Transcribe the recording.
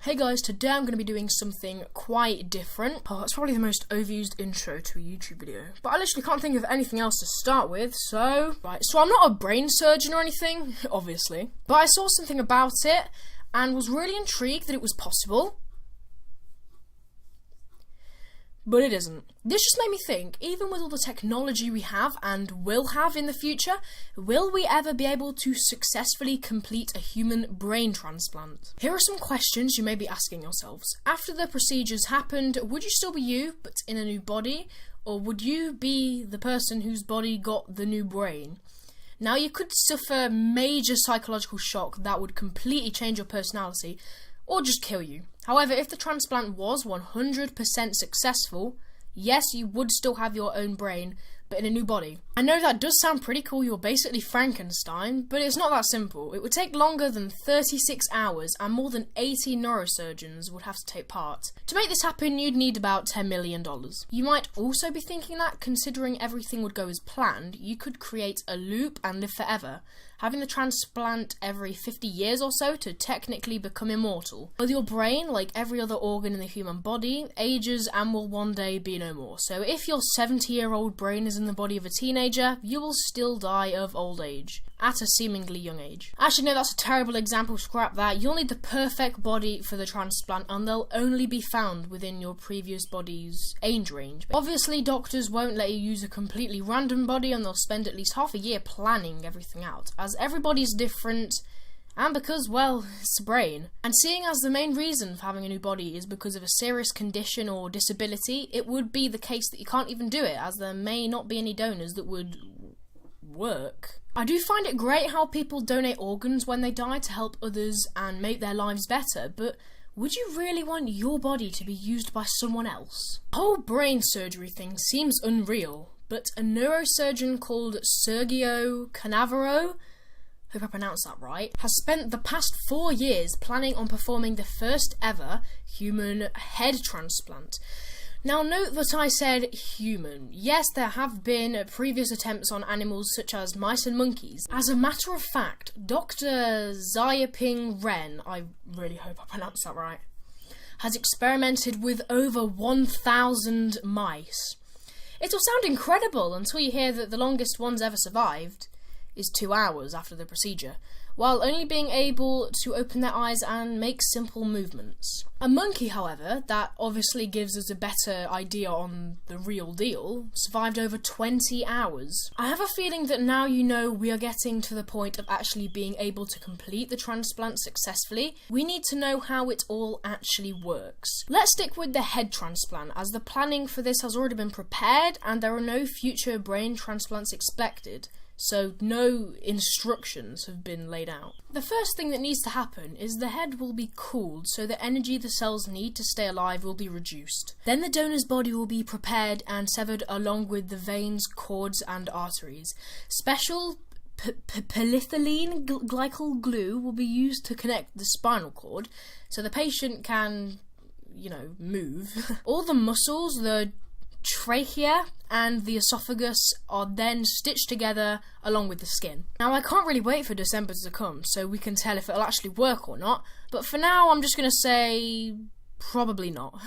Hey guys, today I'm going to be doing something quite different. Oh, it's probably the most overused intro to a YouTube video. But I literally can't think of anything else to start with, so... Right, so I'm not a brain surgeon or anything, obviously. But I saw something about it, and was really intrigued that it was possible. But it isn't. This just made me think, even with all the technology we have and will have in the future, will we ever be able to successfully complete a human brain transplant? Here are some questions you may be asking yourselves. After the procedures happened, would you still be you, but in a new body? Or would you be the person whose body got the new brain? Now, you could suffer major psychological shock that would completely change your personality, or just kill you. However, if the transplant was 100% successful, yes, you would still have your own brain, but in a new body. I know that does sound pretty cool, you're basically Frankenstein, but it's not that simple. It would take longer than 36 hours, and more than 80 neurosurgeons would have to take part. To make this happen, you'd need about $10 million. You might also be thinking that, considering everything would go as planned, you could create a loop and live forever, having the transplant every 50 years or so to technically become immortal. With your brain, like every other organ in the human body, ages and will one day be no more. So if your 70-year-old brain is in the body of a teenager, you will still die of old age, at a seemingly young age. Actually, no, that's a terrible example, scrap that. You'll need the perfect body for the transplant, and they'll only be found within your previous body's age range. Obviously, doctors won't let you use a completely random body, and they'll spend at least half a year planning everything out, as everybody's different, and because, well, it's a brain. And seeing as the main reason for having a new body is because of a serious condition or disability, it would be the case that you can't even do it, as there may not be any donors that would work. I do find it great how people donate organs when they die to help others and make their lives better, but would you really want your body to be used by someone else? The whole brain surgery thing seems unreal, but a neurosurgeon called Sergio Canavero, hope I pronounced that right, has spent the past 4 years planning on performing the first ever human head transplant. Now, note that I said human. Yes, there have been previous attempts on animals such as mice and monkeys. As a matter of fact, Dr. Xiaoping Ren, I really hope I pronounced that right, has experimented with over 1,000 mice. It'll sound incredible until you hear that the longest ones ever survived is 2 hours after the procedure, while only being able to open their eyes and make simple movements. A monkey, however, that obviously gives us a better idea on the real deal, survived over 20 hours. I have a feeling that now you know we are getting to the point of actually being able to complete the transplant successfully, we need to know how it all actually works. Let's stick with the head transplant, as the planning for this has already been prepared and there are no future brain transplants expected, so no instructions have been laid out. The first thing that needs to happen is the head will be cooled so the energy the cells need to stay alive will be reduced. Then the donor's body will be prepared and severed along with the veins, cords and arteries. Special polyethylene glycol glue will be used to connect the spinal cord so the patient can, move. All the muscles, the trachea and the esophagus are then stitched together along with the skin. Now, I can't really wait for December to come so we can tell if it'll actually work or not, but for now I'm just going to say probably not.